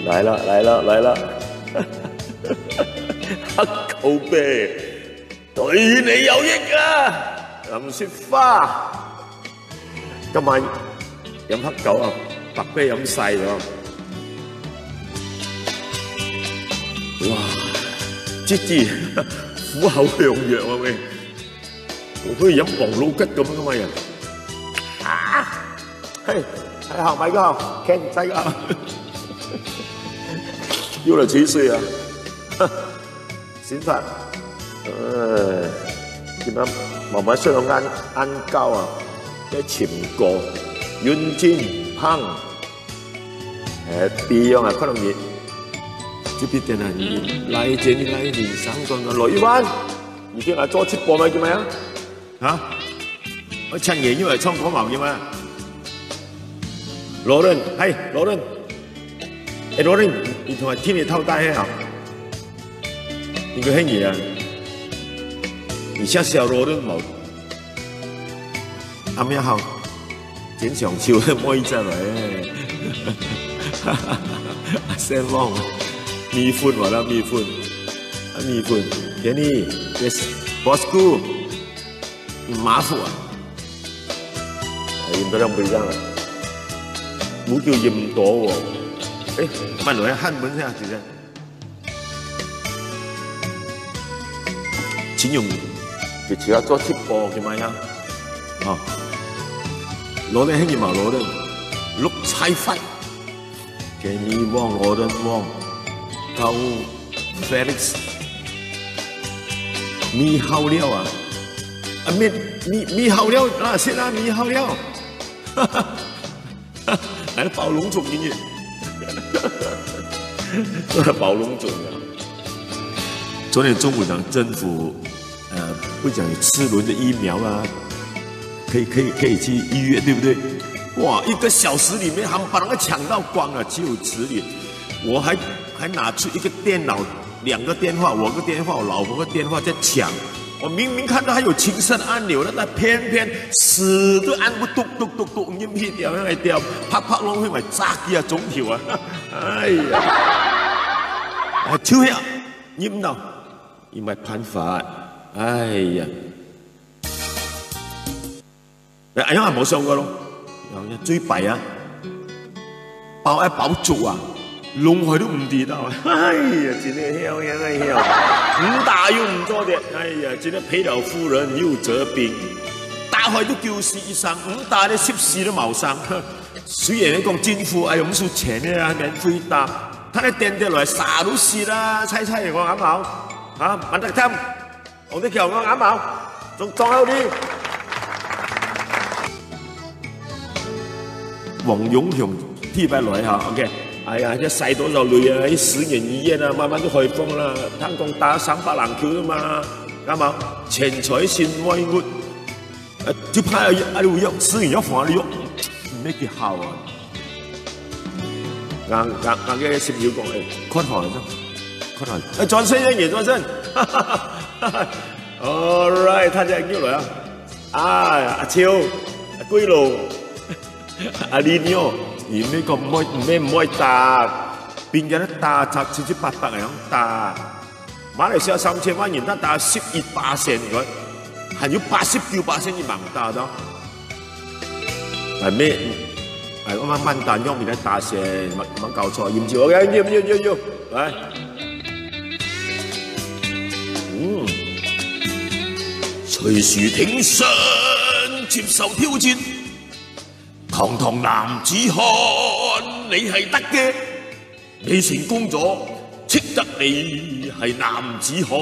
来了来了来了！黑狗啤對你有益啊！林雪花，今晚飲黑狗啊，白啤飲晒咗。哇！芝芝苦口良藥啊喂，好似飲王老吉咁噶嘛人。啊！嘿，還好買個好，看再一個好。用了7歲啊！醒法，點解慢慢需要晏覺啊？一潛過，軟煎烹，啲樣啊，可能熱，這邊定係來煎來年生個女灣，已經係做直播咪叫咩啊？嚇！我趁夜因為倉果毛叫咩？羅倫，係羅倫。羅倫，你同埋天氣透大些好，應該很熱啊。而且小羅倫冇，啱啱好，整上潮可以出嚟。阿聲浪，米粉話啦米粉，啊米粉，給你 ，yes， Bosco， 馬夫啊，鹽多兩倍啦，冇叫鹽多喎。哎，慢來漢文下其實，請用佢只要做直播嘅嘛樣，哦，攞嚟興業嘛攞嚟綠菜飯，給你旺我的旺，高 Felix， 米好料啊，啊米好料啊，先啦米好料，哈哈，來包龍種音樂。保龙种的。昨天中午讲政府，会讲有4轮的疫苗啊，可以去医院，对不对？哇，1個小時裡面，他們把那個搶到光了，只有10輪。我還拿出一個電腦，2個電話，我個電話，我老婆個電話在搶。我明明看到還有青色的按鈕，但偏偏死都按不篤，陰氣掉下來掉，啪攏去買炸雞啊，粽條啊，哎呀，抽血陰到，因為判法，哎呀，哎呀冇上過咯，最弊啊，爆竹啊！弄佢都唔跌啊！哎呀，真係囂唔打又唔多啲，哎呀，真係賠了夫人又折兵，打開都叫死傷，唔打咧攝死都冇傷。雖然你講政府哎呀唔收錢嘅啊，免費打，他哋電得來啥都死啦，猜我啱冇？嚇，問得聽，黃德橋我啱冇？仲裝好啲。黃勇雄踢敗來嚇 ，OK。哎呀，這塞多少淚啊！啲10年醫院啊，慢慢都開封啦。聽講打300人橋啫嘛，啱冇？錢財先愛活，就怕阿你藥吃完藥放你藥，唔咩幾好啊！硬嘅攝料講誒，開台啫，開台。誒，轉身一嘢轉身 ，all right， 他隻叫來啊！阿超、阿龜路、阿李妞。而呢個唔可以打，變咗打就七七八八咁打。馬來西亞3000萬人，他打11%佢，還有89%你盲打咗。係咩？係我慢打用面嚟打成，冇搞錯，驗住我嘅，要，嚟。隨時挺身接受挑戰。堂堂男子漢，你係得嘅，你成功咗，斥得你係男子漢。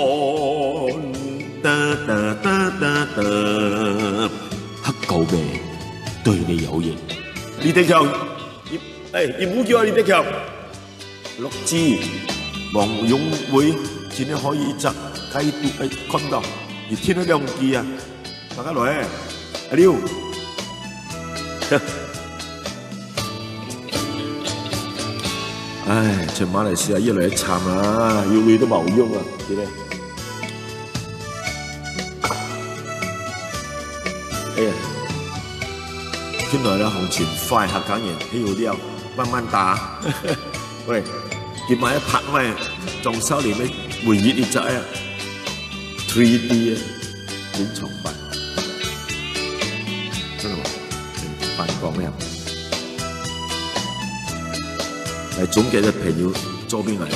黑狗啤對你有益。李德強，葉唔好叫我李德強。6支黃勇會，今天可以一集解讀看到，而聽到2支啊，大家來，阿廖。唉，全馬來西亞越來越慘啦，要累都冇用啊，知咧？哎呀，原來咧行情快，客家人起好料，慢慢打。喂，佢買一拍咩，仲收你咩回憶一隻啊 ，3D 啊，真崇拜，真係嘛？反光咩？係總嘅嘅朋友周邊嚟，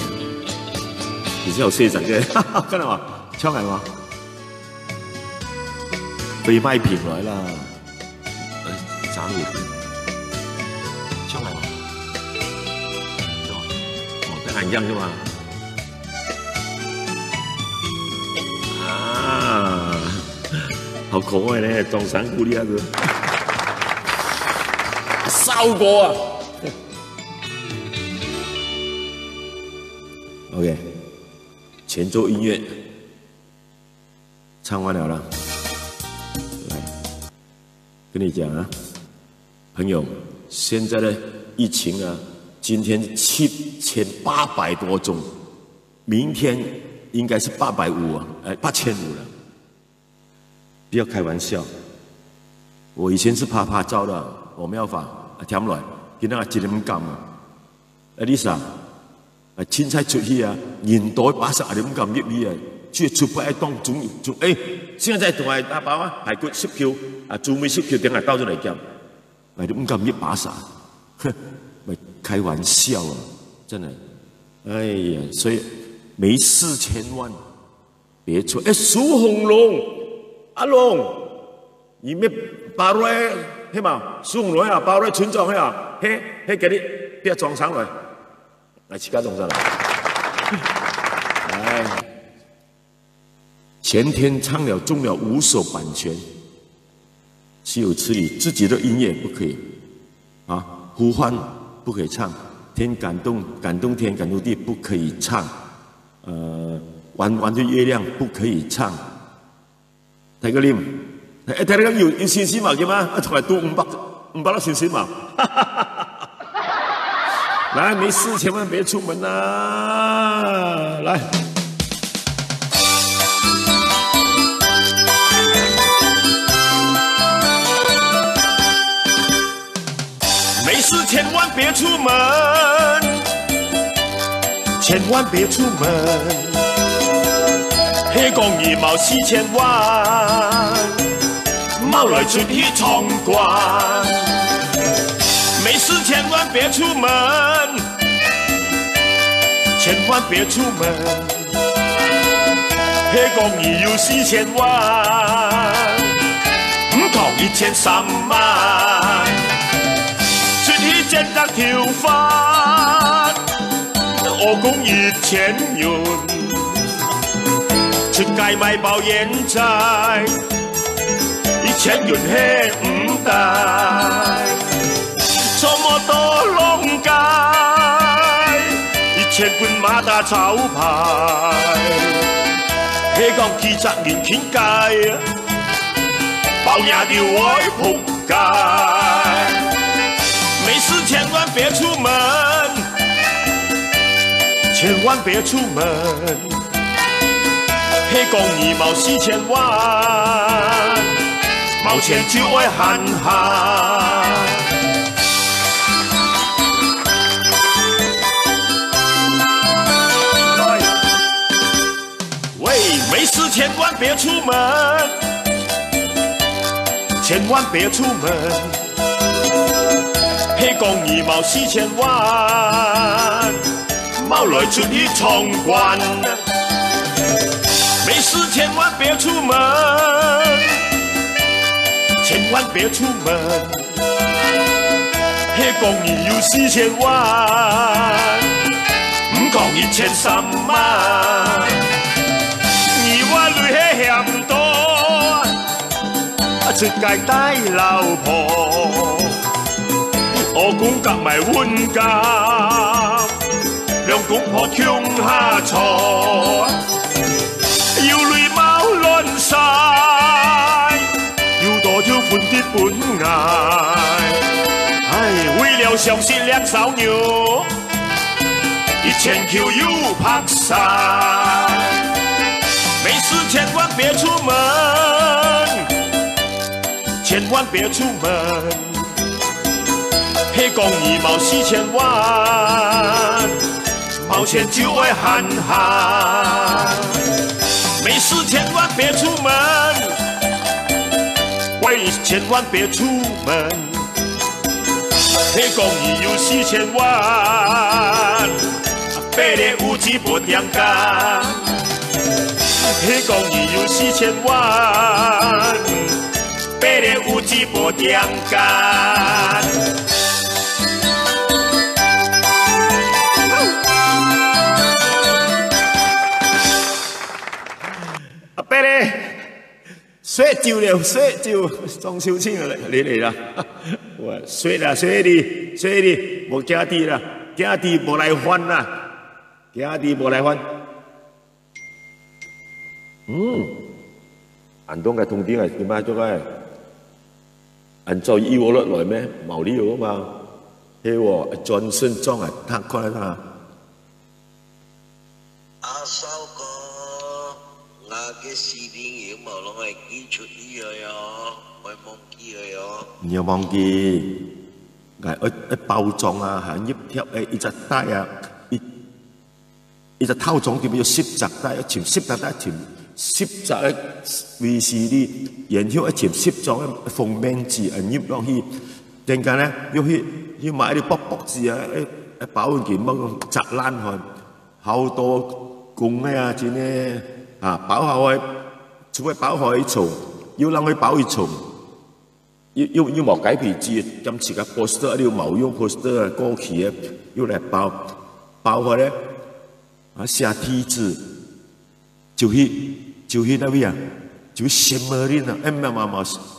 而且有40嘅，真係嘛？唱係嘛？被賣片來啦，誒斬葉，唱係嘛？得眼音啫嘛。啊，好可愛咧，裝散菇呢一個，燒過啊！ OK， 前奏音樂唱完了啦，來跟你講啊，朋友，現在的疫情啊，今天7800多宗，明天應該是850啊，8500了，不要開玩笑。我以前是拍照的，我沒有法添來，見到一點咁啊，Lisa。 凊彩出去啊，年代80點咁入去啊，即係出不愛當總現在同埋打包啊，排骨10票啊，做咩10票定係兜咗嚟夾，係點咁入80，咪開玩笑啊，真係，哎呀，所以沒事千萬別出，蘇紅龍，阿龍，而咩包來，係嘛？蘇紅龍啊，包來村長係啊，嘿，給你別裝上來。 來，其他東西來。來，前天唱了中了5首版權，豈有此理！自己的音樂不可以啊，呼喚不可以唱，天感動感動天感動地不可以唱，彎彎的月亮不可以唱。睇個臉，睇睇個有信心嘛嘅嘛，同埋都500多信心嘛。來，沒事千萬別出門啊！來，沒事千萬別出門，千萬別出門。黑公二毛4000萬，貓來出去闖關。 沒事千萬別出門，千萬別出門。黑公二有4000萬，唔講1300萬。出去剪髮頭髮，我講1000元。出街買包煙仔，1000元係唔帶。 什麼多龍街，1000罐馬達炒牌，香港40年傾街，包夜條愛仆街。沒事千萬別出門，千萬別出門，香港2毛4000萬，冇錢就愛慳慳。 沒事千萬別出門，千萬別出門。黑公2毛4000萬，貓來出去闖關。沒事千萬別出門，千萬別出門。黑公2有4000萬，唔講1300萬。 我累係嫌多，出街帶老婆，我講夾埋換夾，兩公婆窮下錯，要淚貓亂晒，要多條款的本藝，唉，為了相思兩手牛，1000條要拍晒。 沒事千萬別出門，千萬別出門。黑公2毛4000萬，冒险就会喊喊。没事千万别出门，喂，千万别出门。迄讲伊有4000万，八个有钱无点工。迄讲伊有4000万，八个有钱无点工。爸咧，雪酒了，雪酒，中秋节了，你嚟啦！我雪啦，雪你，雪你，无惊弟啦，惊弟无来还啦，惊弟无来还。安东嘅通電係點啊？做嘅，按照以我落來咩？冇理由啊嘛。迄個Johnson裝啊，睇開啦。阿嫂哥。我嘅視電影無攏會記出伊個喲，會忘記個喲。唔要忘記，係一包裝啊，係醃貼誒一隻帶啊，一隻套裝叫做10隻帶，一條10隻帶，一條10隻嘅衛士啲，然後一條10張嘅封面紙啊醃落去，陣間咧要買啲薄薄紙啊，一包件乜砸爛佢，好多工啊，真係。啊，包好去，除非包好去做，要讓佢包去做，要冇改皮紙，今次嘅 poster 要冇用 poster 啊，過期嘅要嚟包好咧，啊寫貼紙，就去那邊啊，就去什麼人啊？唔，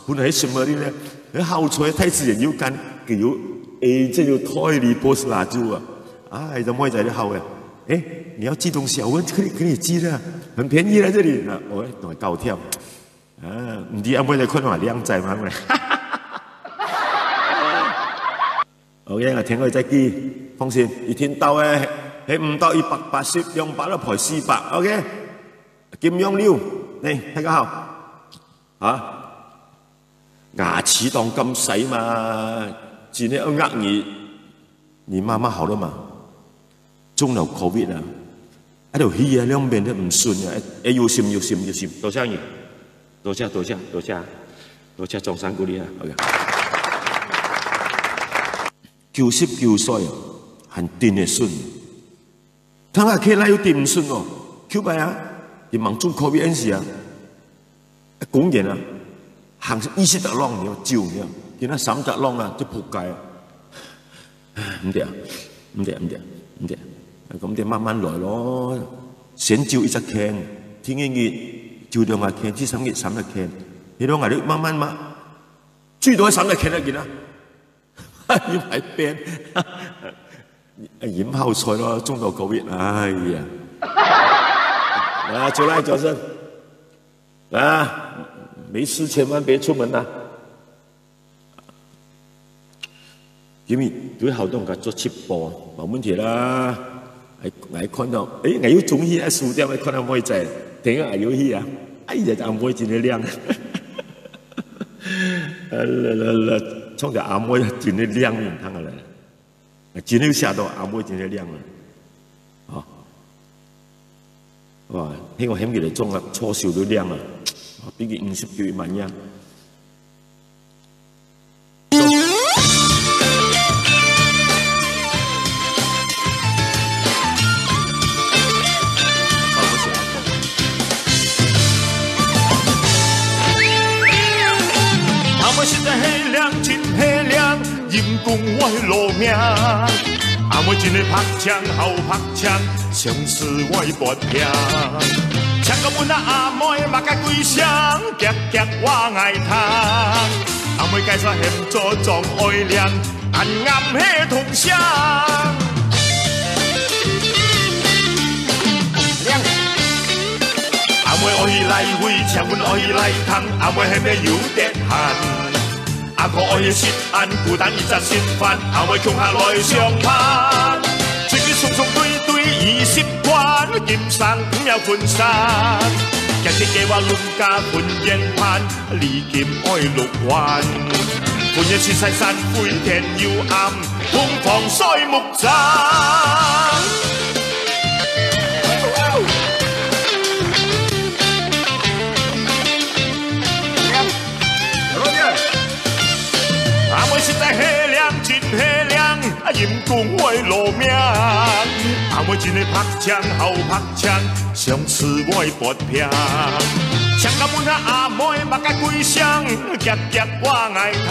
本來喺什麼人咧？佢後出太自然要緊，佢要即係要推你 poster 蠟燭啊，唉，就冇在啲後嘅。哎，你要寄東西，我可以寄的，很便宜來這裡。我同佢高跳，啊，唔知阿妹你看話靚仔嘛？OK， 我聽佢再寄，放心，一天到誒，係唔到180、200都賠400 ，OK？ 金庸料，嚟睇下好，啊，牙齒當咁細嘛，今天要呃你媽媽好了嘛？中了 Covid 啊，喺度氣啊，兩邊都唔順啊，要閃，多謝你，多謝莊生鼓勵啊，99歲啊，很掂嘅順，睇下佢拉要掂唔順哦，Q 幣啊，要忙中 Covid 嗰時啊，公園啊，行20隻浪你要照嘅，見到3隻浪啊，都仆街啊，唔得。咁你慢慢來咯，先照一隻 can， 天一熱照2個 can， 3個 can， 你兩個你慢慢嘛，最多3個 can 一件啦，要係病，飲後菜咯，中到Covid，哎呀，啊，出來早晨，啊，沒事千萬別出門啊，因為對好多人做直播冇問題啦。我看到，我要中意喺書店，我看到妹仔，聽下遊戲啊，哎呀，阿妹真係靚，衝着阿妹真係靚，唔通啊啦，真係嚇到阿妹真係靚啊，哇，呢個險嘅嚟裝啊，初笑都靚啊，畢竟59萬呀。陰公我的路命，阿妹真係拍槍後拍槍，上司我的跋拼，唱到本阿妹嘛該跪聲，夾我愛聽，阿妹介紹嫌做裝愛靚，暗暗迄通聲，阿妹愛來回，請阮愛來通，阿妹係咩有點閒。阿哥愛嘅舌眼，孤單一隻心煩，阿妹強下來相攀，嘴嘴鬆鬆對20關，劍生唔有分散，日日嘅話論家盤煙盼，離劍愛6環，半夜雪細山灰天要暗，通房衰木斬。讲我的路名。阿妹真个拍枪好拍枪，上次我的拔片。枪到门下阿妹目甲鬼双，夹夹我爱他。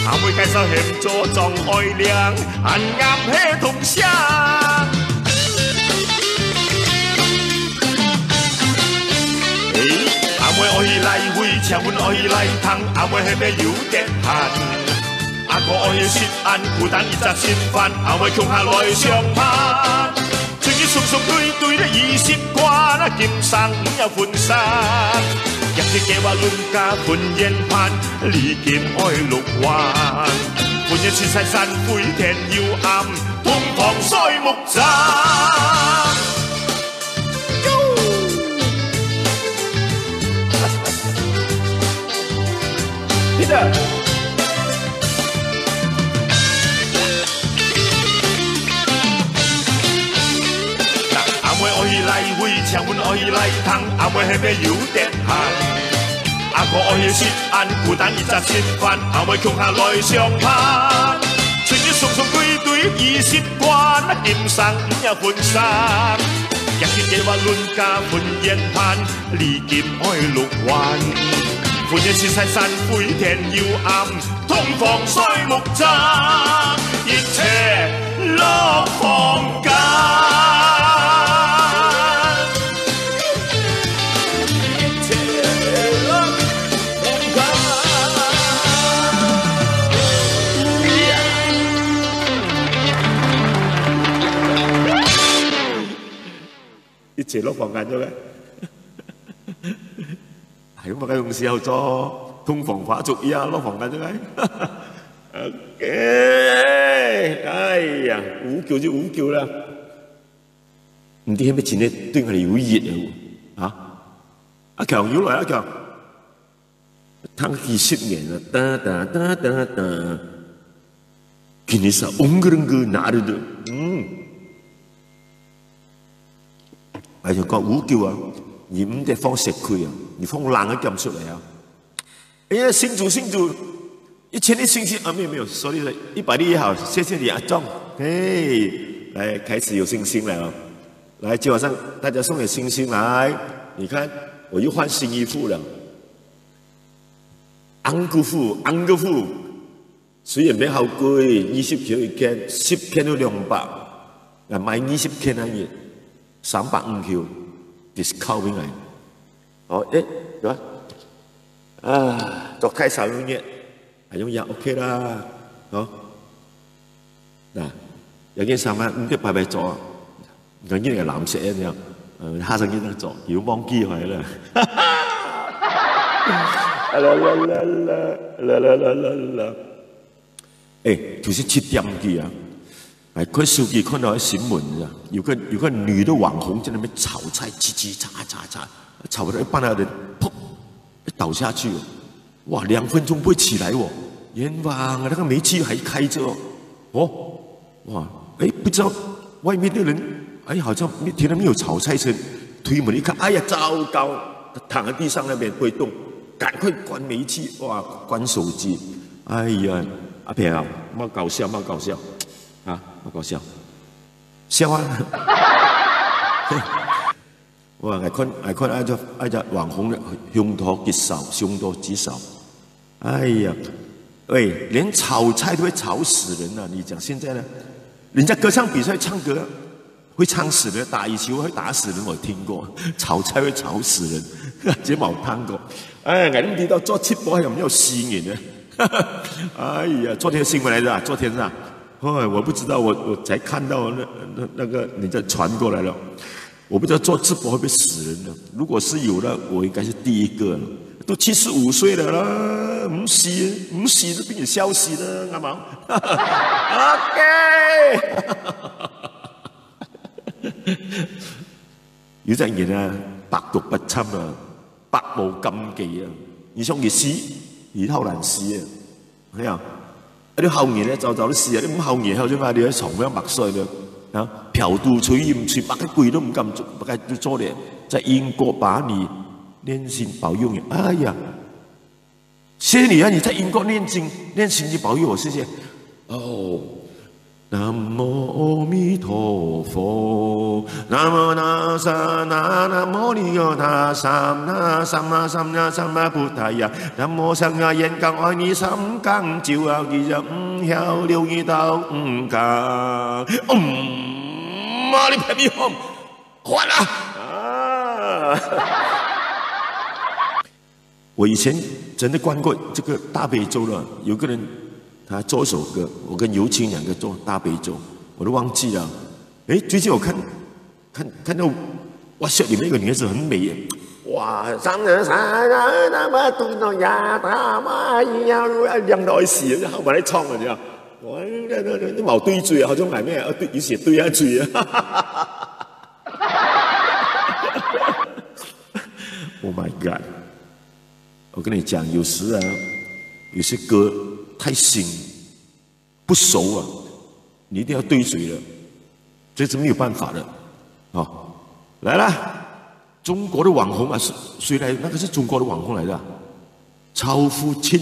阿妹介绍嫌做装爱亮，暗暗迄通声。阿妹爱来回，请阮爱来通，阿妹迄边有点汗。阿哥爱食安，负担20斤饭，阿妹强下来上班。嘴里顺顺对对咧20罐，金送不要分散。也去加我论家分烟盘，礼金爱6万。分烟是山山飞天又暗，通房水木栈。Peter。阿妹爱来回，请阮爱来通，阿妹迄边有点汗。阿哥爱食安，负担20斤饭，阿妹强下来上班。嘴里爽爽对对20罐，金送不要分散。也去加我论家分烟盘，礼金爱6万。分烟是山山飞天又暗，通房水木栈，一切落风间。一切落房間咗嘅，係咁啊！用時候做通房法族呀，落房間咗嘅。OK， 哎呀，胡叫就胡叫啦，唔知係咪前日對我哋好熱啊？阿強要來，阿強，湯氣10年啦，噠噠噠噠噠，今日是엉그렁그 나르드，係就講胡叫啊，而唔得放石區啊，而放冷嘅撳出嚟啊！哎呀，新主，一星期啊，沒有，sorry 了，100好，謝謝你阿莊，哎，來開始有星星了，來，今晚上大家送點星星來，你看我又換新衣服了，安哥褲，雖然唔係好貴，20條一件，10件都200，嗱買20件啊嘢。350條 discount 俾我。哦，誒，對吧？啊，作開手用嘢，係用嘢 OK 啦，好。嗱，有件衫啊，唔得拜咗，有件係藍色嘅樣，黑色件得咗，要忘記佢啦。啦，誒，就是7點幾啊。哎，看手機看到新聞啊，有個女的網紅在那邊炒菜，嘁嚓，炒到一半的人砰倒下去了，哇，2分鐘不會起來哦，冤枉啊，那個煤氣還開着哦，哇，哎，不知道外面的人，哎，好像聽到沒有炒菜聲，推門一看，哎呀，糟糕，躺在地上那邊不會動，趕快關煤氣，哇，關手機，哎呀，阿平啊，冇搞笑。啊，好搞笑，笑啊！哇，愛看愛隻網紅凶多吉少，哎呀，喂，連炒菜都會炒死人啊！你講現在呢？人家歌唱比賽唱歌會唱死人，打羽球會打死人，我聽過，炒菜會炒死人，這冇聽過。哎，我唔知道做直播有沒有吸引人呢？哎呀，昨天新聞來的，昨天啊。哎，我不知道，我才看到那個你再傳過來了，我不知道做直播會不會死人的。如果是有的，我應該是第一個了。都75歲了啦，唔死都俾你笑死啦，啱冇 ？OK， 有隻人啊，百毒不侵啊，百無禁忌啊，你想去死，而好難死啊，係啊。啲後年咧就啲事啊！啲咁後年後啫嘛，你喺床邊默睡嘅啊，嫖賭吹鹽吹白嘅鬼都唔敢做，不敢做咧。在英國把你念經保佑你，哎呀，謝謝你啊！你在英國念經去保佑我，謝謝。哦，南无阿弥陀佛，南无那萨那南无尼哟那萨那萨那萨那萨那菩提呀，南无上下眼光爱你三更照啊，其实唔晓了你到唔讲，妈你拍咪好，换了啊！我以前真的关过这个大悲咒了，有个人。他做一首歌，我跟尤青两个做大悲咒，我都忘记了。哎，最近我看到哇塞，里面有个女孩子很美耶！哇，三人三人那么对到呀，他妈要亮到死，然后把它唱了，你知道？哇，那冇對嘴啊，好像係咩啊？對，有時對下嘴啊！Oh my god！ 我跟你講，有時啊，有些歌。太新不熟啊，你一定要对嘴了，这是没有办法的。好，来了，中国的网红啊，谁来？那个是中国的网红来的，超富庆。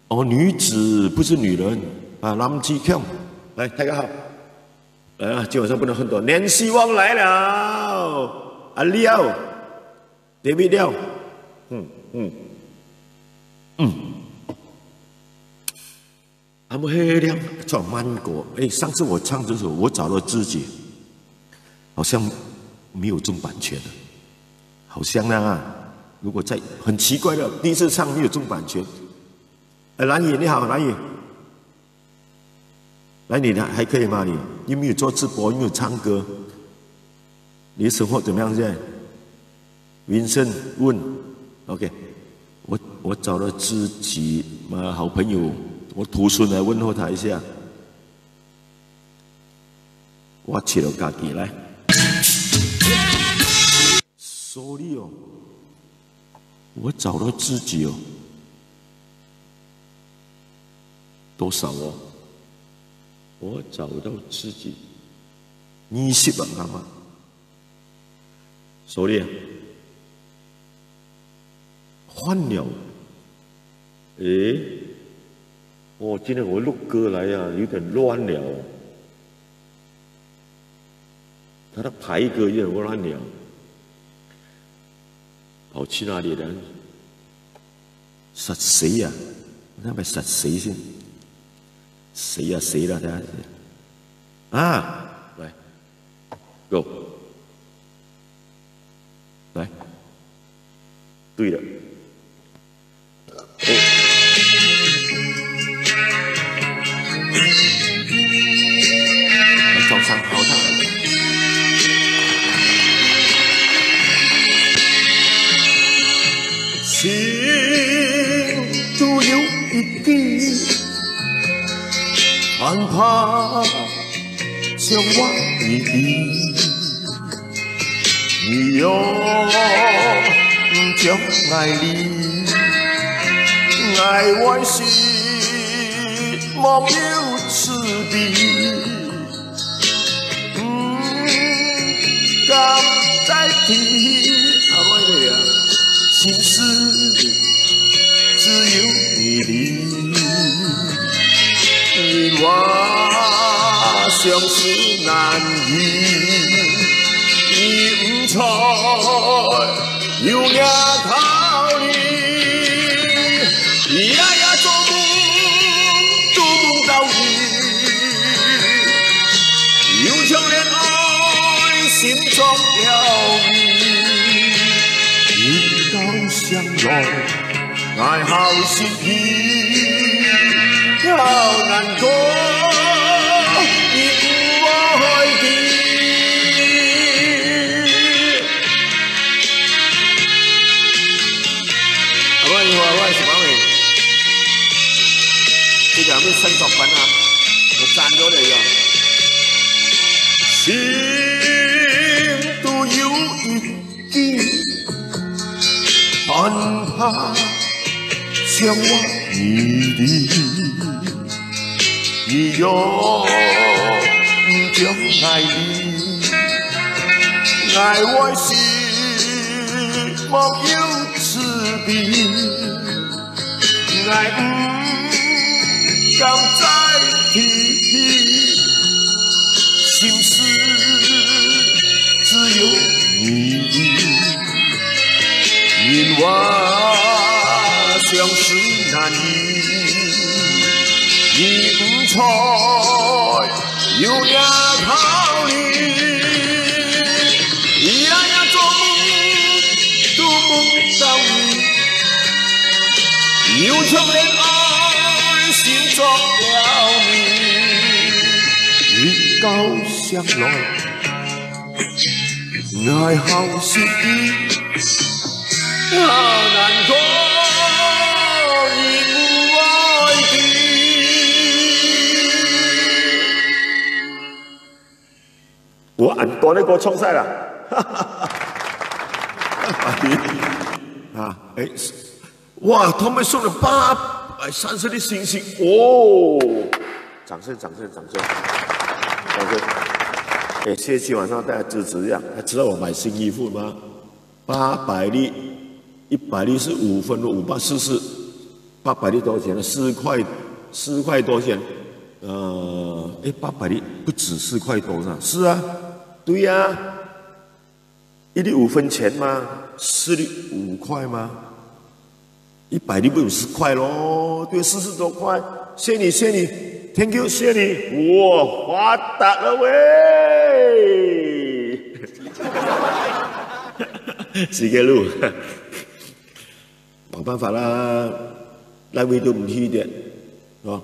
哦，女子不是女人啊，南极强，来，大家好，来啊，今晚上不能很多，年希望来了，阿廖，David 廖，阿姆黑亮叫曼果，哎，上次我唱这首《我找到自己》，好像没有中版权的，好像啊，如果在很奇怪的，第一次唱没有中版权。哎，蓝宇你好，蓝宇，蓝宇还可以吗？你有没有做直播？有没有唱歌？你的生活怎么样现在？Vincent 问 ，OK， 我找到自己嘛，好朋友。我徒孙来问候他一下，我切了家己来，sorry 哦，我找到自己哦，多少哦？我找到自己20啊，啱嘛 ？sorry 啊，换了，诶。哦，今天我录歌来呀，有点乱了。他的排歌有点乱了，跑去哪里了？杀谁呀？那边杀谁先？谁呀？谁了？他啊，来 ，Go， 来，对了，哦。早上好，上来的。心都有一點害怕，像我一啲，你又唔將愛你，愛我是冇有慈悲。敢再提心事只有你的，因我相思难移，你唔睬有命逃離，夜夜做夢都夢到你，有情戀愛心中飄逸，一道相來愛好心意，好難過你不愛的。我是馬尾，呢個係咩新作品啊？我讚咗你㗎。心都有一點害怕，像我你的，你又唔將愛你，愛我是冇有慈悲。愛唔敢再提起。因我相思难移，你不睬有俩道理，呀呀做梦都梦到你，有情人爱心作了你，日久相来。爱好是你，好难过，已不爱你。我按多那个冲赛了，啊，哎，哇，他们送了830的星星，哦，掌声，掌声，掌声，掌声。哎，谢谢晚上大家支持呀！还知道我买新衣服吗？800粒，100粒是5分的584，800粒多少钱呢？4块多钱。800粒不止4块多呢？是啊，对呀、1粒5分钱吗？4粒5块吗？100粒不有10块咯？对，40多块。谢你，谢你 ，Thank you， 谢你，我发达了喂！自己路，冇辦法啦，拉位都唔去嘅，哦，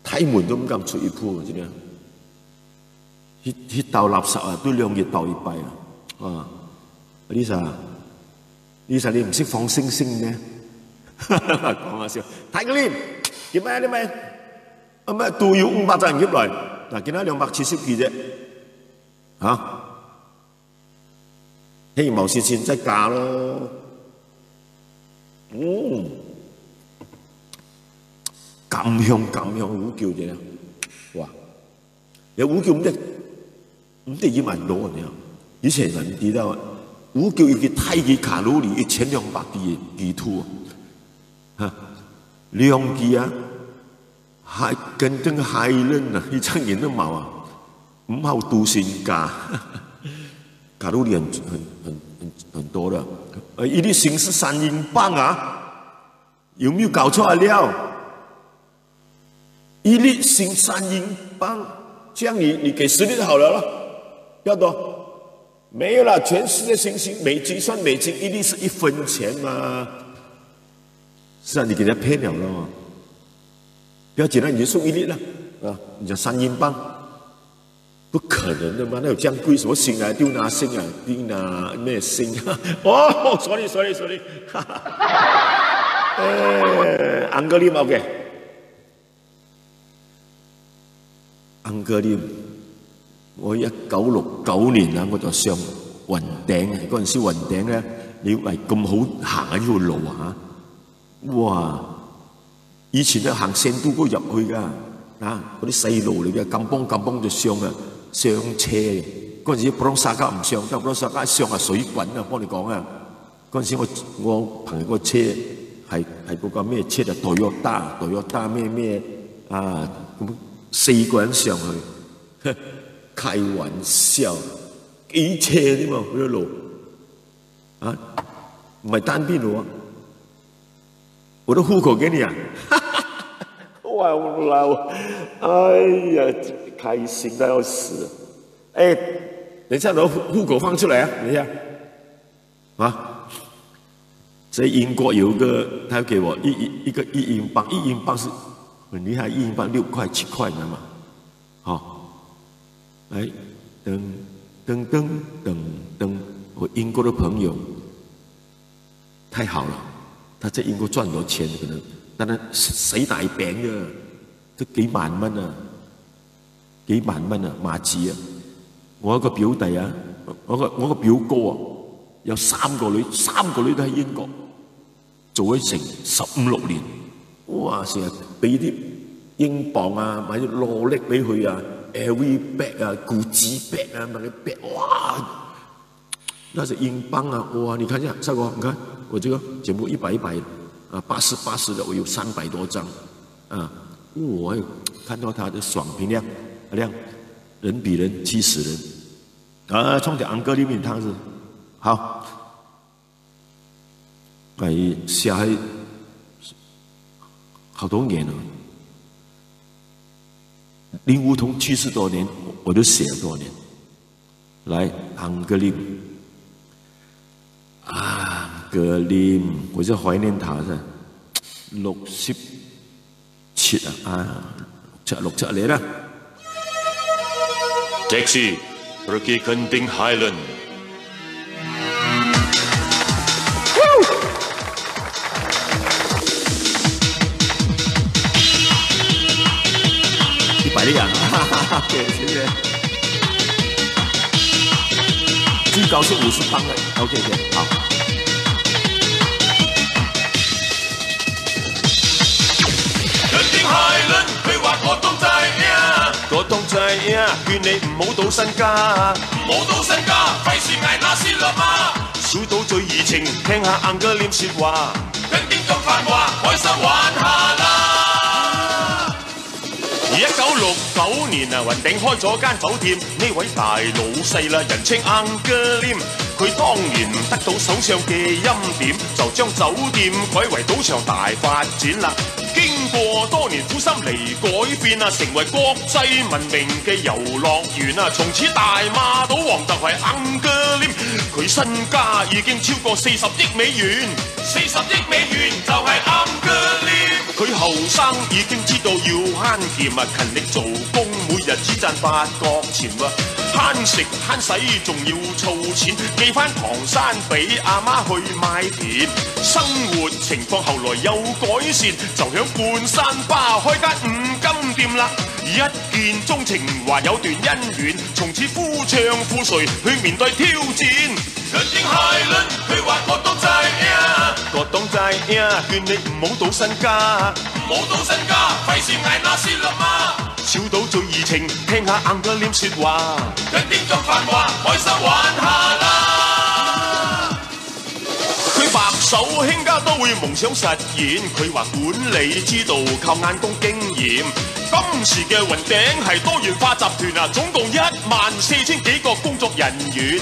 睇門都唔敢出一鋪，真係，去倒垃圾啊，都2日倒一擺啊，啊 ，Lisa， 你唔識放星星咩？講下笑，睇個臉，點咩啲咩？啊咩都要500人入嚟，嗱，見到270幾啫，嚇。希望是錢真價咯，咁香胡椒啫，哇！有胡椒唔得1萬多啊！以前人唔知道，胡椒要太幾卡路里，1200幾吐啊，2支啊，係跟海倫啊，一張人都冇啊，5號度先價。卡路里很多的，一粒星是3英镑啊，有没有搞错了？一粒星3英镑，这样你给10粒就好了咯，要多？没有了，全世界星星美金算美金，一粒是1分钱嘛，是啊，你给他骗了咯，不要紧了，你就送1粒了啊，你讲3英镑。不可能的嘛！那有这样贵什么星啊？丢拿星啊？丢拿咩星啊？哦 ，sorry， 安格林 OK， 安格林，我1969年啊，我就上雲頂，嗰陣時雲頂咧，你係咁好行喺呢條路啊！哇！以前咧行聖都嗰入去㗎，啊嗰啲細路嚟嘅，咁幫就上啊！上車嘅嗰陣時，普通沙加唔上，但普通沙加上係水滾啊！幫你講啊，嗰陣時我朋友個車係嗰個咩車啊？Toyota咩啊？咁4個人上去，開玩笑，幾車啫嘛嗰條路啊，唔係單邊路啊！我都戶口給你啊！哇！我老，哎呀！開心到要死！哎，等一下，把户口放出來啊！等一下，啊，在英國有個，他給我一個1英鎊，1英鎊是很厲害，1英鎊6塊7塊的嘛，好，哎，噔，我英國的朋友太好了，他在英國賺很多錢，可能，但係洗大餅嘅，都幾萬蚊啊！幾萬蚊啊，馬字啊！我一個表弟啊，我個表哥啊，有3個女都喺英國做咗成15、16年，哇！成日俾啲英鎊啊，買啲羅力俾佢啊 ，LV bag 啊，GUCCI bag 啊，買啲 bag， 哇！那是英鎊啊，哇！你看一下，少哥，你看我這個全部100啊，80的，我有300多張啊，我看到他的爽平亮。人比人氣死人啊！沖條安格里面湯是好，写喺好多年了。林梧桐去世多年，我就写了多年。来，安格林，我在怀念他噻，6767年啦。Taxi pergi Genting Highland。100里啊，谢谢。最高是50磅的 ，OK， 好。Genting Highland， 佢話個東仔呀，個東仔呀，勸你唔好賭身家，唔好賭身家，費事捱那先落嘛。小賭最怡情，聽下硬嘅念説話，跟經咁繁華，開心玩下啦。1969年啊，雲頂開咗間酒店，呢位大老細啦，人稱硬嘅念。佢當年得到首相嘅欽點，就將酒店改為賭場大發展啦。經過多年苦心嚟改變啊，成為國際聞名嘅遊樂園啊，從此大馬賭王就係硬嘅念。佢身家已經超過40億美元，40億美元就係硬嘅念。佢後生已經知道要慳儉啊，勤力做工，每日只賺8角錢喎。慳食慳使仲要儲錢，寄翻唐山俾阿媽去買田。生活情況後來有改善，就響半山巴開間五金店啦。一見鍾情話有段姻緣，從此夫唱婦隨去面對挑戰。Genting Highland， 佢話個東仔呀，個東仔呀，勸你唔好賭身家，唔好賭身家，費事捱那先落嘛。小賭最怡情，聽下硬嘅念説話，跟點咁繁華，開心玩下啦。佢白手興家都會夢想實現，佢話管理之道靠眼光經驗。今時嘅雲頂係多元化集團啊，總共14000幾個工作人員。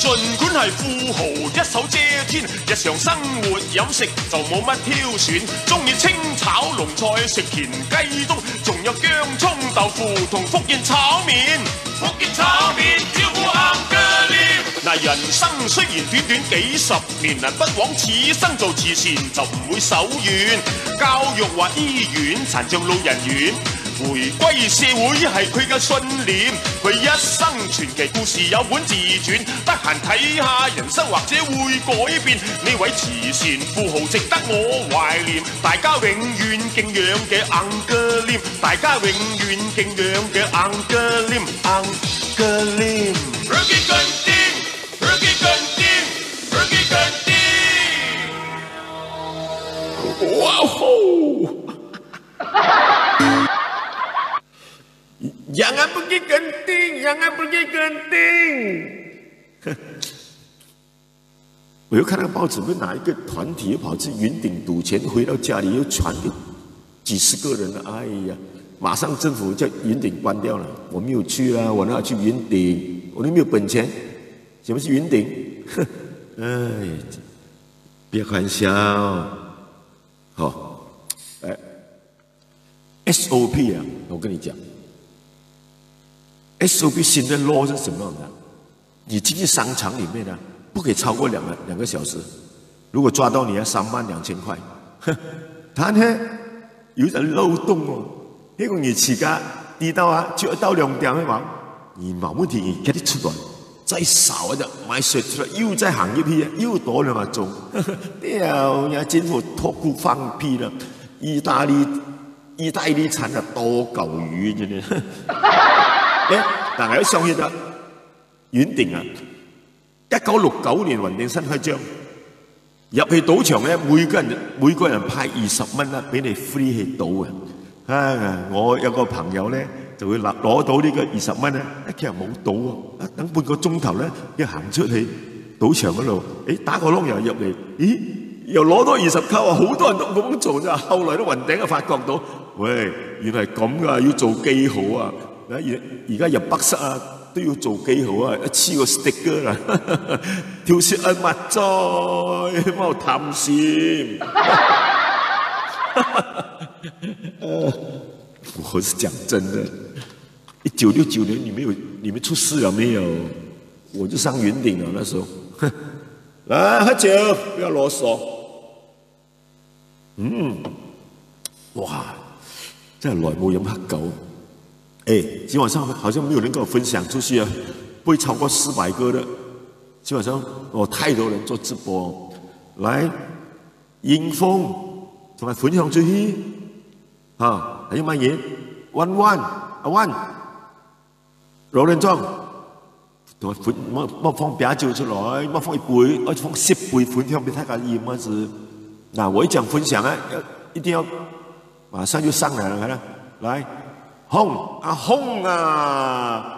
儘管係富豪一手遮天，日常生活飲食就冇乜挑選，中意清炒龍菜食田雞冬，仲有薑葱豆腐同福建炒麵。福建炒麵招呼硬嘅念。嗱，人生雖然短短幾十年啊，不枉此生做慈善就唔會手軟。教育或醫院、殘障老人院。回歸社會係佢嘅信念，佢一生傳奇故事有本自傳，得閒睇下人生或者會改變。呢位慈善富豪值得我懷念，大家永遠敬仰嘅硬嘅念，大家永遠敬仰嘅硬嘅念，硬嘅念。Pergi Genting， Pergi Genting， Pergi Genting。哇吼！Jangan pergi Genting， jangan pergi Genting。我又看到报纸，不是哪一个团体又跑去云顶赌钱，回到家里又传给几10个人了。哎呀，马上政府叫云顶关掉了，我没有去啊，我哪有去云顶？我都没有本钱，怎么去云顶？哎，别开玩笑。好，SOP 啊，我跟你讲。SOP 新的 law 是什么样的？你进去商场里面呢，不可以超过两个小時。如果抓到你要32000塊。但呢有人漏洞哦，呢個你自家低到啊，就到2點嘅話，你冇問題，你給你出來，再少的買水出來，又再行一批，又多2個鐘。屌，人家政府托孤放屁了，意大利產啊多狗魚真係。但係喺上月啊，遠定啊，1969年雲頂新開張，入去賭場咧，每個人派20蚊啦，俾你 free 去賭啊！我有個朋友咧就會攞到呢個20蚊咧，其實冇賭啊，等半個鐘頭咧，一行出去賭場嗰度，打個窿又入嚟，咦，又攞多20扣啊！好多人都咁做咋，後來都雲頂啊發覺到，喂，原來咁噶，要做記號啊！而家入北室啊，都要做幾好啊！一黐個 sticker 啦，條舌啊抹在，冇貪心。我是講真的，1969年你們出事了沒有？我就上雲頂了那時候。來喝酒，不要囉嗦。哇，真係耐冇飲黑狗。今晚上好像沒有人跟我分享出去啊，不會超過400個的。今晚上太多人做直播，來，迎風同埋分享出去，還有乜嘢？阿灣，老人莊，同埋乜放啤酒出來，乜放一杯，我放10杯分享俾大家飲啊子。那我一講分享啊，一定要馬上就上來了，來。紅啊，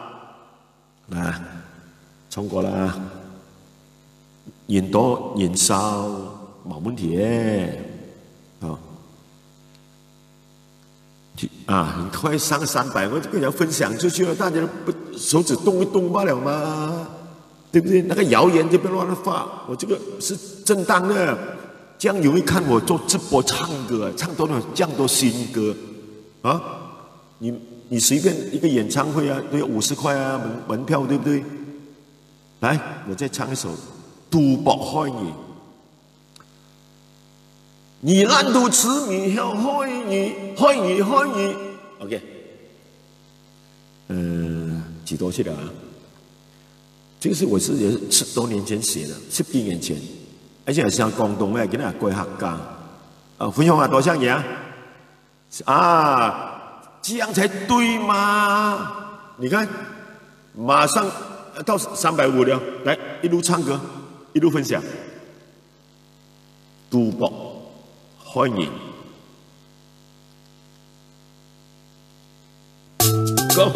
衝過啦，人多人少冇問題很快上300，我就跟人家分享出去了，大家手指動一動罷了嘛，對不對？那個謠言就別亂發，我這個是正當的，這樣容易看我做直播唱歌，唱多這樣多新歌啊，你隨便一個演唱會啊，都要50塊啊門票，對不對？來，我再唱一首《賭博開你》。你爛賭痴迷要開你 ，OK， 幾多去了啊？這個是我是也是10多年前寫的，10幾年前，而且係像廣東嘅，今日貴客家，分享下多少嘢啊？這樣才對嘛？你看，馬上到350了，來一路唱歌，一路分享。賭博開你 ，Go！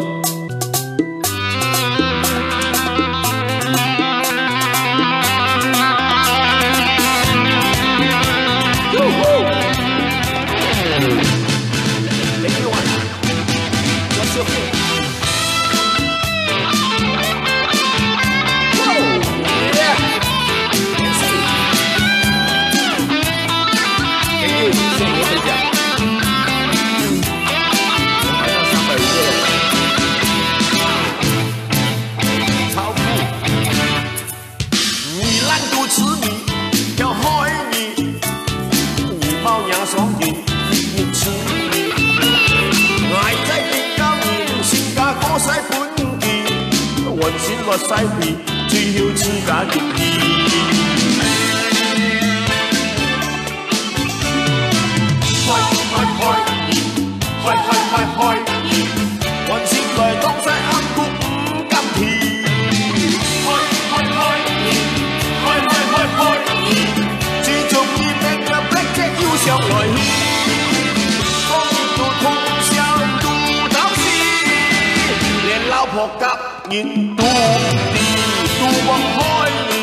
西皮最好自家入去，開，還是來當西暗谷唔甘甜，開，最重要的就逼隻腰上來牽，當到通宵賭到死，連老婆夾人賭。賭博開你，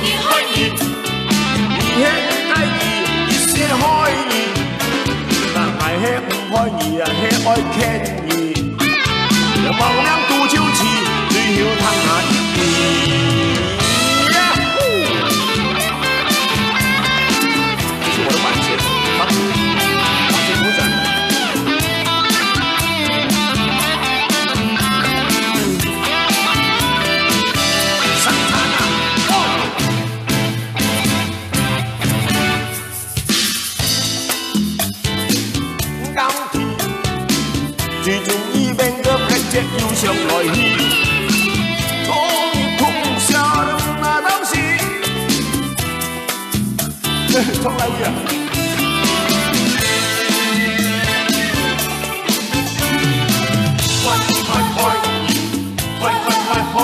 你吃介意，一些開你，但係吃唔開你啊，吃愛傾你，有冇兩賭就似，最好貪下一啲。這是我的版權，版權鼓掌。要上來去，當日通宵那當時，從來會啊！開，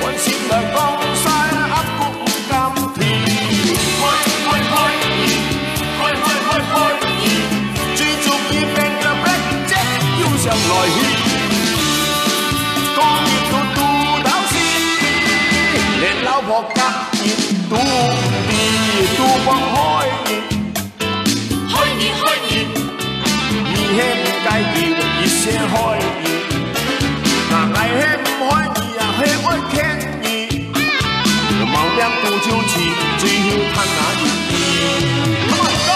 還是來講曬噏谷唔甘甜，開，最重要病嘅病啫，要上來去。老婆夾熱賭博開你，你吃唔介意，一些開你，但似，最曉嘆那熱意。Come on go！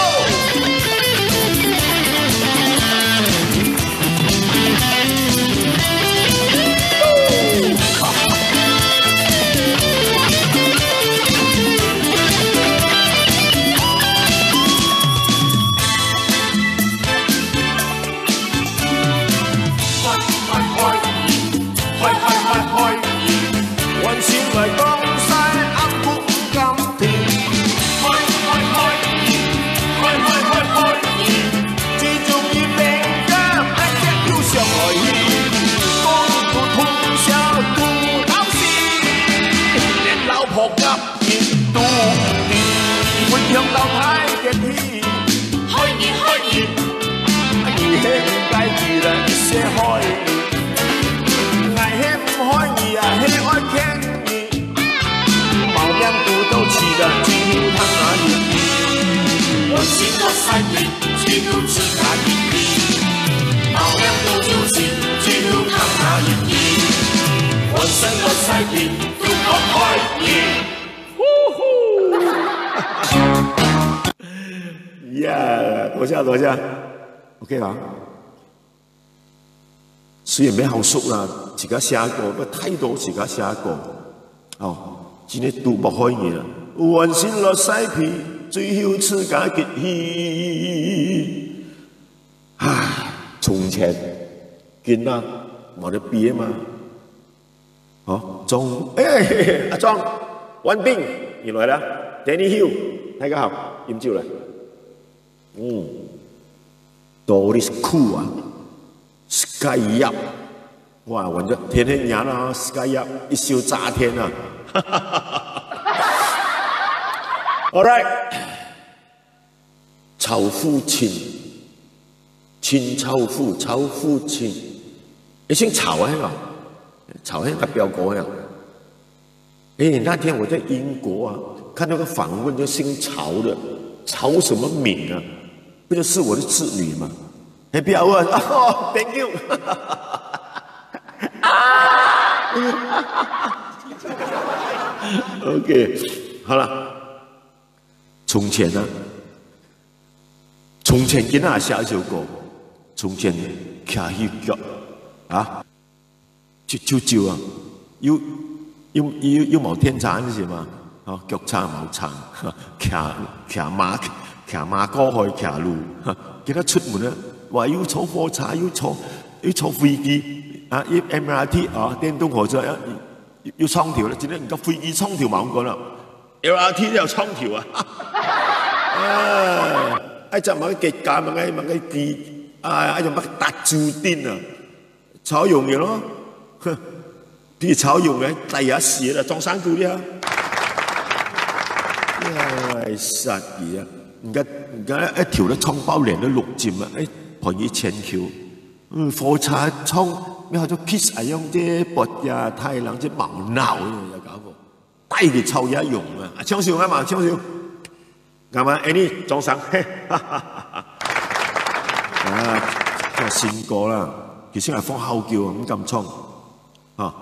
嚟江西啱谷甘甜，開最重要病家一隻要上來獻，光顧通宵顧擔事，連老婆夾熱都唔掂，會向老太嘅天，開熱，熱氣唔介意啦，一些開熱，危氣唔開熱啊，氣愛傾。兩度都似的，最曉嘆那熱意。我心我細片，最曉似那熱意。毛兩度就是最曉嘆那熱意。我心我細片，都講開熱。呀，多謝 ，OK 吧？雖然沒好熟啦，自己寫過，不太多自己寫過，哦。今日都不開嘢啦，還是落西皮，最曉吃假結氣。唉，從前見啦，冇得比啊嘛。好，阿莊，溫彬，原來啦 ，Danny Hill， 大家好，飲酒啦。Doris Cool 啊 ，Sky Up， 哇，揾咗天天贏啦 ，Sky Up 一笑炸天啊！All right， 曹富清，秦曹富，曹富清，你姓曹啊？曹那个表哥呀？那天我在英国啊，看到个访问，就姓曹的，曹什么敏啊？不就是我的子女吗？不要问哦 ，Thank you 。OK， 好了。从前呢，从前跟他写一首歌，从前徛起腳啊，就啊，要冇天產嗰時嘛，哦腳撐冇撐，騎馬哥去騎路，記得出門咧，話要坐火車，要坐飛機啊，要 MRT 啊，電動火車要衝條咧，只係而家飛機衝條冇講啦 ，LRT 都有衝條啊！就買個價價，買個地就買個大酒店啊，炒用嘅咯，啲炒用嘅第一時啦，裝山股啲啊，實嘢啊！而家一條咧衝包連都6站啊，盤以前橋，火車衝咩叫做 kiss 啊，用啲薄呀太冷啲毛鬧有搞過，低嘅臭嘢用啊，搶笑啊嘛，搶笑。啱嘛 ，Annie 裝上，個新歌啦，其實係放後叫咁衝，啊，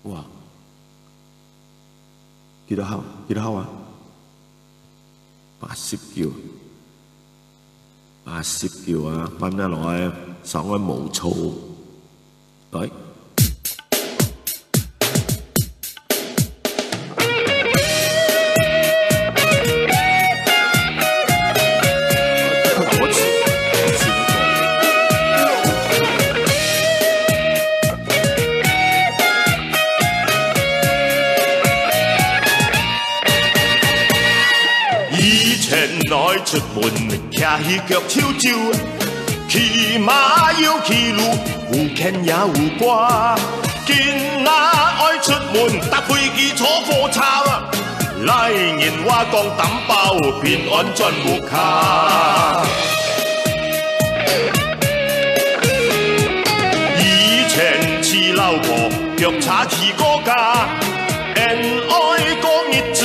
哇，幾多號啊？80叫啊，分得落去，上去冇錯，嚟。出門騎起腳超招，騎馬要騎路，胡拳也胡掛。見那愛出門搭飛機坐火車，來年話講擔包平安轉戶卡。以前娶老婆腳叉起個家，恩愛過日子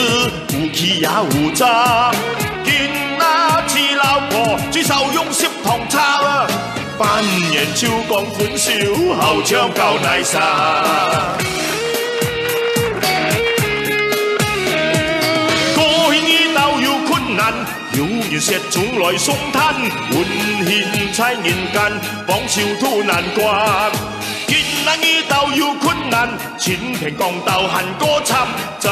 胡氣也胡渣。娶老婆最受用攝同叉啊，扮人超講歡笑，後窗夠泥沙。然石種來送炭，換獻在人間，榜少都難關。見那遇到有困難，前平降鬥恨歌參，集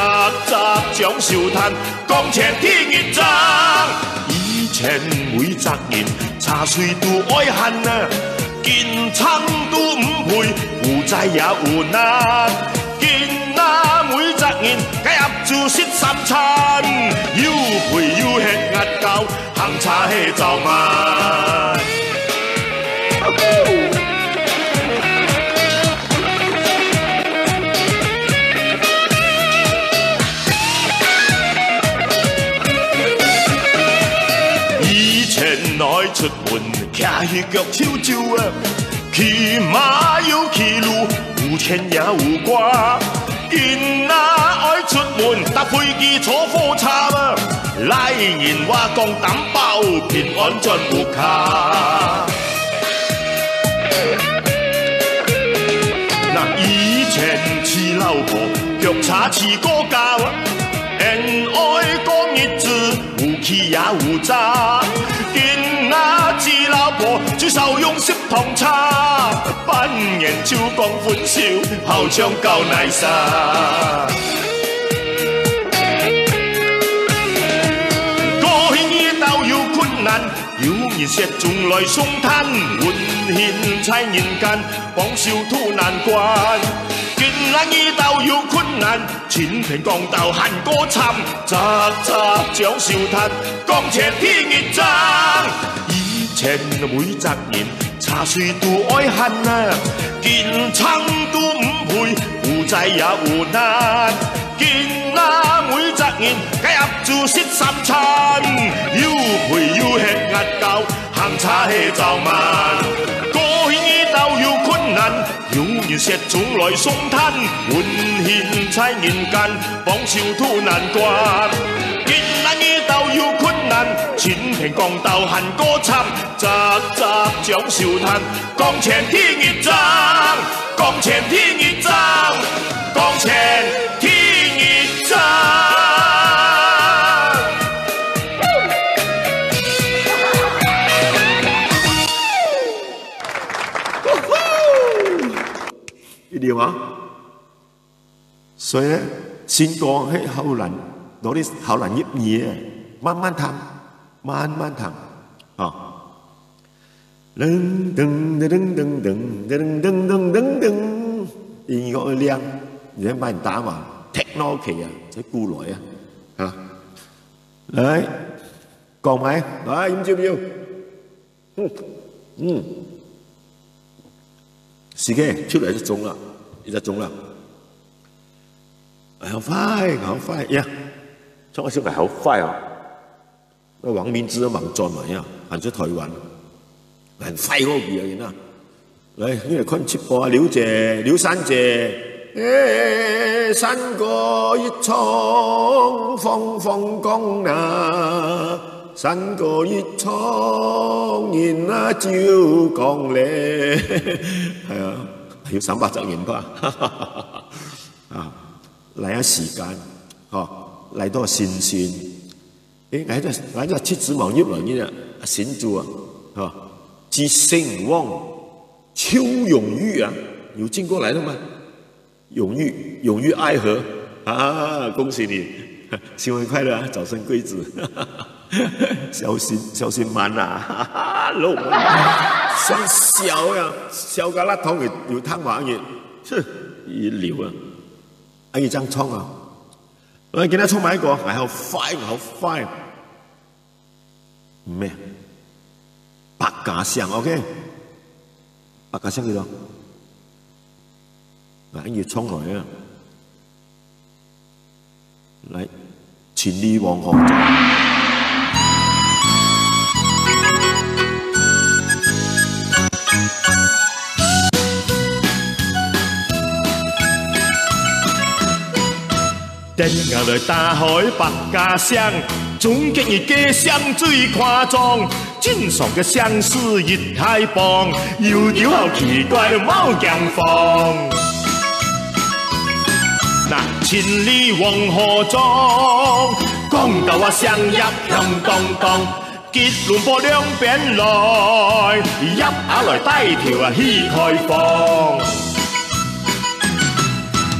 集掌笑嘆，江前天熱爭。以前每責言，茶水都愛恨啊，見親都唔配，互債也互難。見那每責言，解入做識三餐，要陪要吃壓教，行茶氣就慢。愛出門，騎起腳超照啊！騎馬要騎路，無錢也無掛。見那愛出門，搭飛機坐火車啊！來年話講擔包，平安進戶卡。嗱，以前似老婆，腳叉似歌教啊！恩愛講日子，無氣也無渣。見那自老婆，最受用識同茶，班人超講歡笑，後唱夠泥沙。過興已鬥有困難，有人石仲來送炭，換獻在人間，講笑都難關。見那遇到有困難，前平降鬥恨歌參，集集掌笑嘆，江前天熱爭。以前每責言，茶水都愛恨啊，見親都唔配，互債也互難。見那每責言，解入做識三餐，要陪要吃壓教，行茶氣就慢。過興已鬥有困難，有人石種來送炭，換獻在人間，榜笑都難關。見那遇鬥有困難，前平降鬥恨歌參，集集掌笑嘆，江前天熱爭，江前天熱爭，江前天熱爭。一點啊！所以咧，先講喺後欄，攞啲後欄葉嘢，慢慢彈，慢慢彈，啊！噔噔噔噔噔噔噔噔噔噔，音樂亮，你幫人打嘛 ，technology 啊，即係過來啊，嚇！嚟，講埋，來，飲少少，時間出嚟一鐘啦，一鐘啦，好快，好快呀！唱個小孩好快啊！那王明之都忙轉埋呀，行出台灣，很快嗰個人啊！嚟，呢個看直播啊，劉三姐，山歌一唱，放放光啊！山歌一唱，人啊照講咧，係啊，要300隻人吧，啊，嚟下時間，嗬，嚟到新鮮，嚟咗七子毛葉來呢啊，新做啊，嗬，至聖旺邱永玉啊，有經過來了嗎？永玉愛河啊，恭喜你，新婚快樂啊，早生貴子。小心慢啊！老想笑呀，笑到那頭有湯話嘢，一流啊！阿姨張衝啊，我見他衝埋一個，係好快，好快。咩？百家香 ，OK？ 百家香幾多？阿姨衝來啊！嚟，千里黃河。電牛來打開百家香，總結熱嘅香最誇張，正常嘅香是熱太棒，有條好奇怪嘅冇樣放。嗱，千里黃河中，講到啊香入響當當，吉隆坡两边来，入下来带跳啊去开放。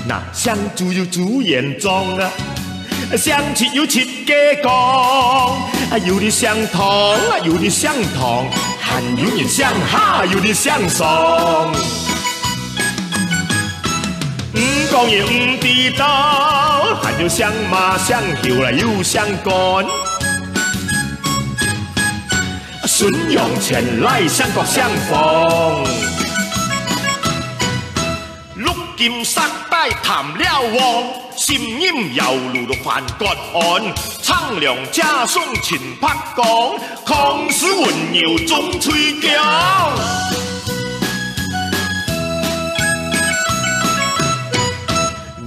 那相煮有煮严重啊，相切有切鸡公，啊有啲相同啊有啲相同，还有啲相哈有啲相送。唔讲嘢唔知道，还有相马相后啦又相干。顺用前来相国相逢，陆金山带谈了王，心音犹如梵国案，苍凉加送秦拍讲，康师温柔中吹强。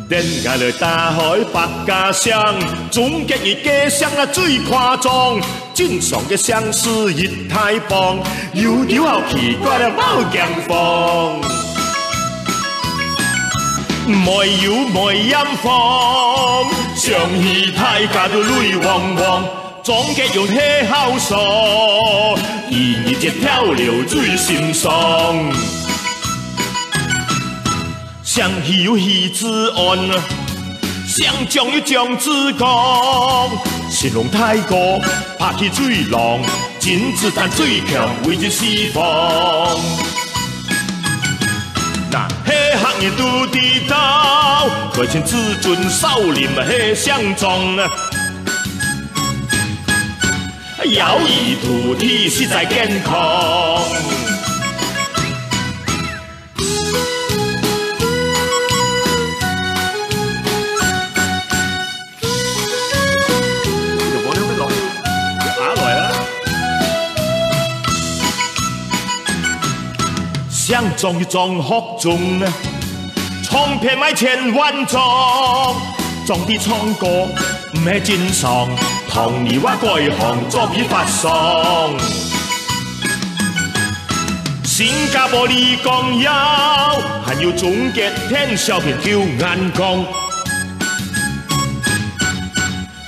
电下来大海百家香，总结伊家乡啊最夸张。正常嘅相思热太棒，有条好奇怪嘅冇镜放。没有没音放，上戏太家都泪汪汪，总结用气口爽，而热只漂流最心爽。相戏有戏之案，相将有将之讲。神龙太过拍起水浪，金子弹最强为之释放。那迄行人都知道，可请至尊少林啊，迄相中啊，摇曳土地实在健康。相中一种学中啊，唱片卖千万张，装啲唱歌唔系真爽，同你我改行作起发爽。新加坡李光耀，还有总结天小片叫眼光。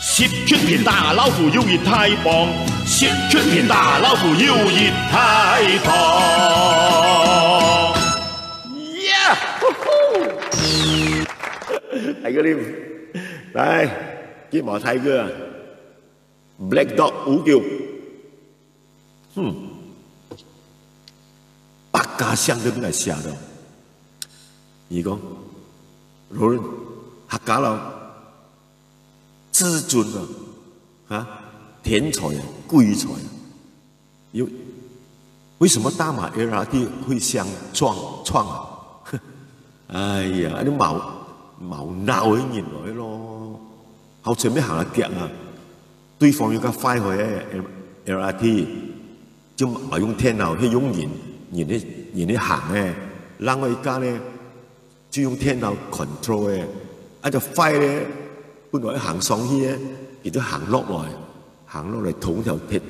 10片大老虎有一太棒，10片大老虎有一太棒。大哥你来，给毛泰哥 ，Black Dog 五叫，百家香都俾人写到。伊讲，老人客家佬至尊啊，天才啊，贵才啊，有为什么大马 LRT 会相撞啊？哎呀，你冇鬧嘅人來咯，後隨咩行下腳啊？對方要架快去嘅 LRT，就唔用天後，係用人行嘅，讓我而家咧就用天後 control 嘅，啊就快咧，本來行上去咧，亦都行落嚟同條鐵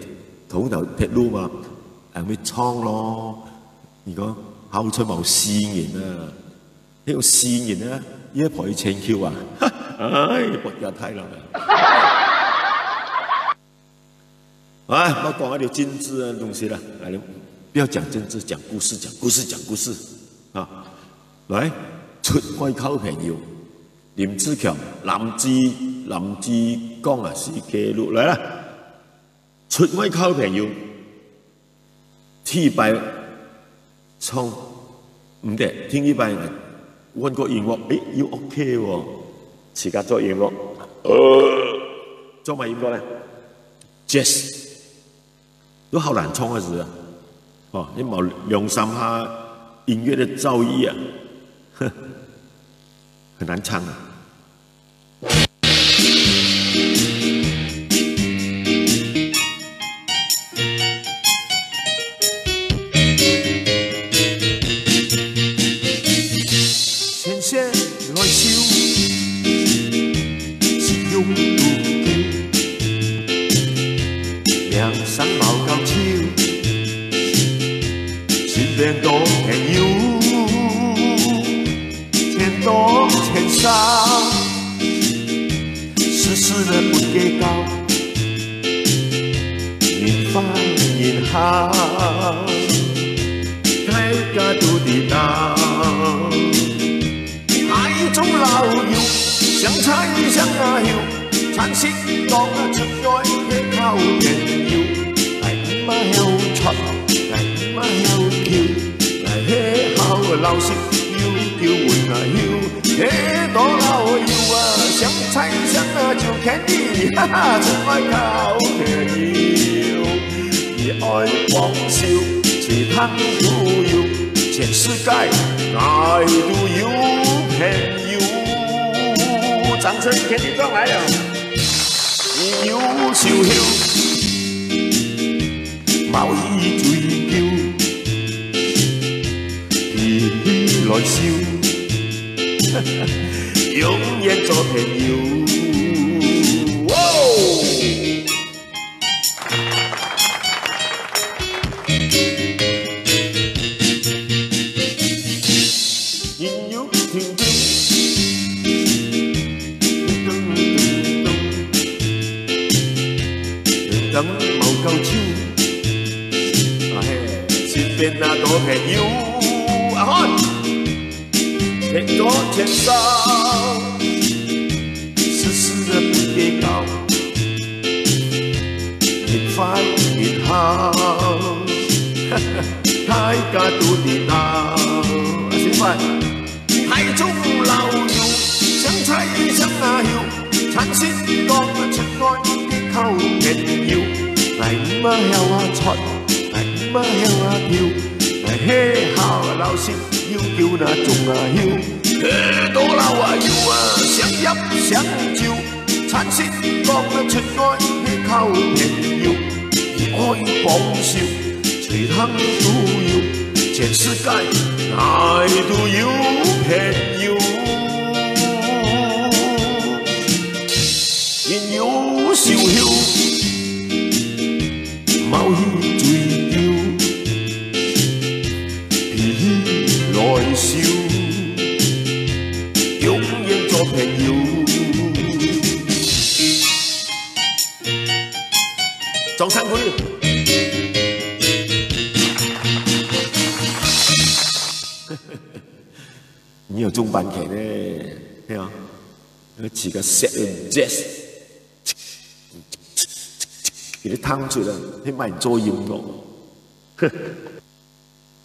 路嘛，係咪倉咯？如果後隨冇試人啊！呢個試人啊，一賠千 Q 啊！唉，國家太難了。哎，我講一條政治嘅東西啦，來，不要講政治，講故事啊！來，出外口朋友，林志強、林志剛啊，是記錄來啦。出外口朋友，T 拜唱唔得，聽呢拜。揾個音樂，要 OK 喎，自家做音樂，做埋音樂咧 ，Jazz 都好難唱嘅事啊！你冇兩三下音樂嘅造詣啊，很難唱啊！千多朋友，千多千少，事事的不計較，年華下，大家都伫打。台中老友，相猜相啊休，产生讲啊出来去靠朋友，来嘛晓出，来嘛晓扣，来迄好老实又叫阮啊休，迄多老友啊，相猜相啊就欠你，哈哈，出来靠朋友，伊爱放手，吹通自由，全世界哪里都有朋友。掌声，田地壮来了，伊优秀秀，冇伊追求，伊来笑，永远做朋友。音乐停停。人冇夠超，身邊那多朋友，阿漢踢咗前哨，時時的不計較，越快越好，大家都知道。先快，台中老友，相猜相啊休，產生講得出愛。靠朋友，来嘛晓啊出，来嘛晓啊跳，来嘿好老实，要叫那种啊休，多老啊有啊，相入相照，产生讲得出爱，去靠朋友，以爱放手，随通自由，全世界哪里都有朋友。因优秀秀，冇去追求，彼来笑，永遠做朋友。掌聲鼓勵。你有中版劇咧，係啊，似個 set jazz。佢啲攤出啦，你咪做音樂，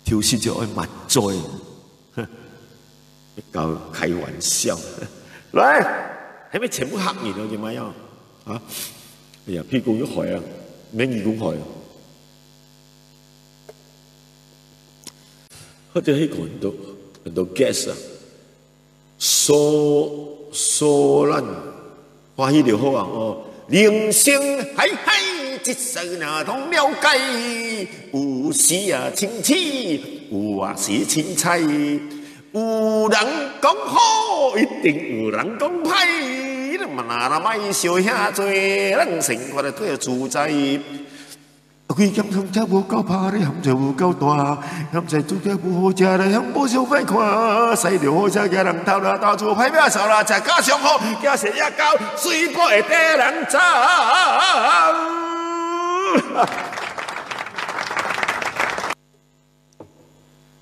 跳戲就愛抹醉，比較開玩笑。來，係咪全部黑面啊？點解啊？啊！哎呀，屁股要害啊，免義工害啊！或者係很多 guest 啊，疏懶，歡喜就好啊！哦，人生海海。一世那通了解，有時啊清氣，有啊是凊彩。有人講好，一定有人講歹。咱嘛哪莫燒遐多，咱生活咧都要自在。規間鄉車無夠拍咧，冚就無夠大，冚在做嘅無好食咧，冚無想快看。使着好食嘅人頭啦，到處歹名掃啦，食甲上好，驚食也高，水果會得人走。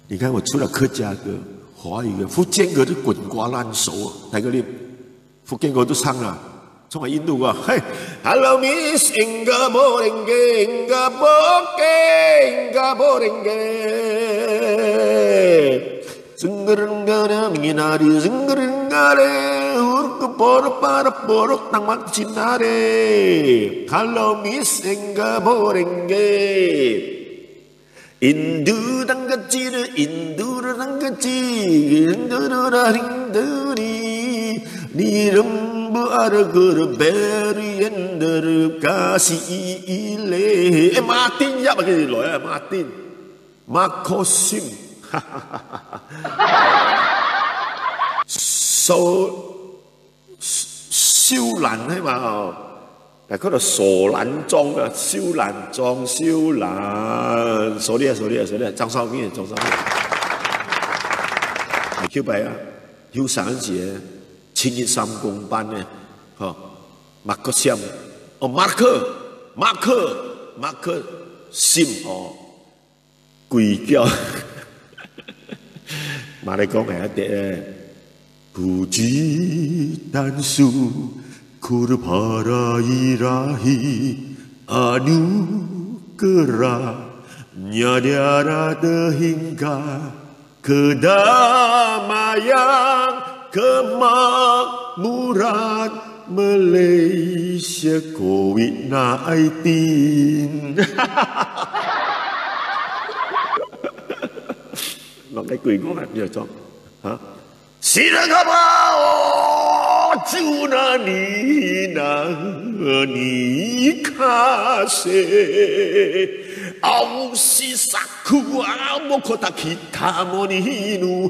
你看，我除了客家歌、华语歌、福建歌都滚瓜烂熟啊！哪个你福建歌都唱了，从我印度啊，嘿 ，Hello Miss Inga Boringe Inga Boke Inga Boringe， Zenggerengga minari Zenggerengga urku porok para porok tangmak cinare Hello Miss Inga Boringe Indu đang kecil, Indu đang kecil, Indu đang dari, di rembu ada gerberi ender kasih ile. Martin ya bagi lo ya Martin, Makosim, siêu lạnh hay mà. Cái đó là sổ lạnh trong à, siêu lạnh trong siêu lạnh số đi trong sau cái trong sau cái kêu bài à hiếu sáng节清一三公班呢哈马克香哦马克心哦，鬼叫，马来讲係一啲puji dan syukur para ilahi anugerahnya tiada terhingga kedamaian kemakmuran Malaysia COVID-19 bằng cái quỷ của bạn giờ cho hả xin các bạn chú na ni ca se ông si saku amo kota kita moninu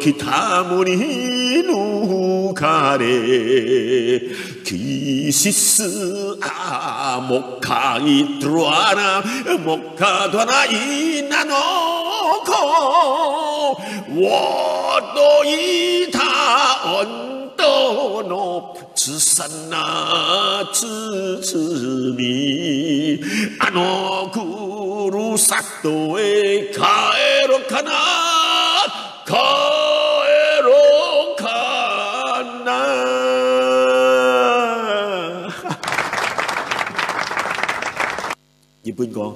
kita moninu kare kisisu amoka itruana moka tuana inanoko wado ita ondono 慈善な包みあのふるさとへ帰ろうかな帰ろうかな日本歌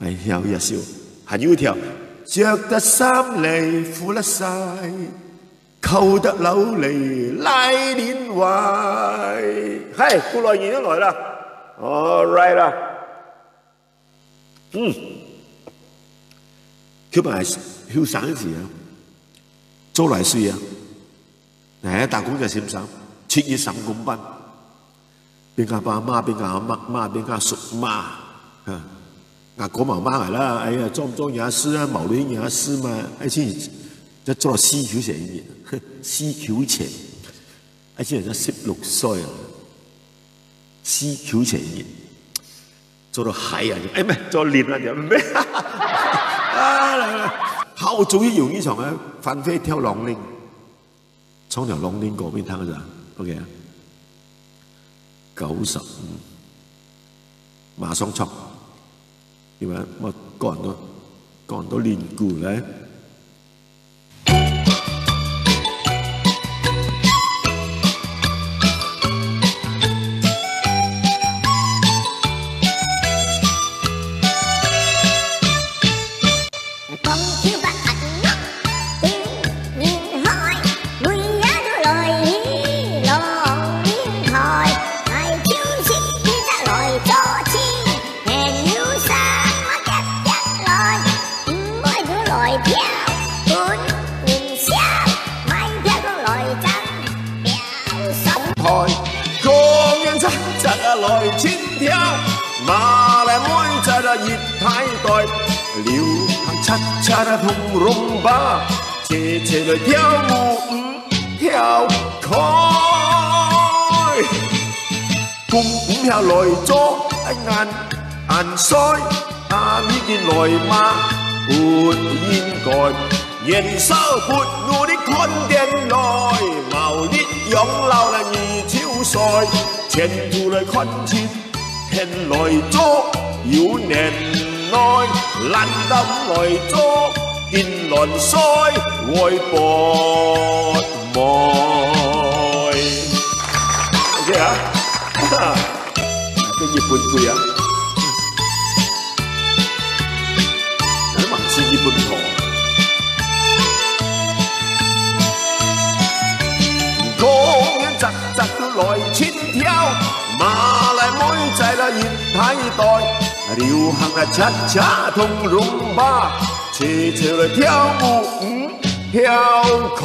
係有一首還有一條着得衫嚟褲甩晒扣得扭嚟拉鏈壞，係顧內賢都來啦 ，all right 啦，佢咪係後生時啊，做嚟歲啊，誒打工就閃閃，7月3公班，邊個爸媽，邊個阿媽，邊個叔媽，啊，阿哥媽媽嚟啦，哎呀，裝牙師啊，毛女牙師嘛，而且就做到4球前一年。4球前，而且人家16歲啊，4球前一年做到海啊，哎唔係做練啊，就咩？好早已用呢場啊，翻飛跳浪鈴，從條浪鈴嗰邊聽㗎咋 ？OK 啊，95，馬上出，因為我講到練鼓咧。來千跳，馬來妹仔熱太袋，流行恰恰同rumba，斜斜來跳舞跳開，公跳來咗眼腮，阿咪見來嘛撥煙蓋，年少撥我的看電來，毛力養老了二潮帥。前途來看切，現來做有年內，難得來做見來衰，愛博愛。OK 啊，跟日本對啊，你問是日本婆。扎扎都來千跳，馬來妹仔啦熱太袋，流行啊恰恰同rumba，斜斜來跳舞跳開。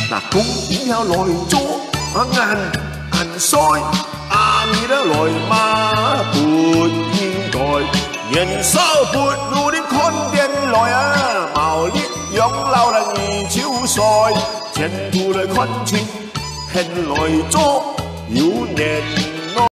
嗱公跳來咗眼腮，阿咪啦來嘛撥煙蓋，年少撥路的看電來啊，毛力養老啦二潮帥。前途來看清，現來做有年。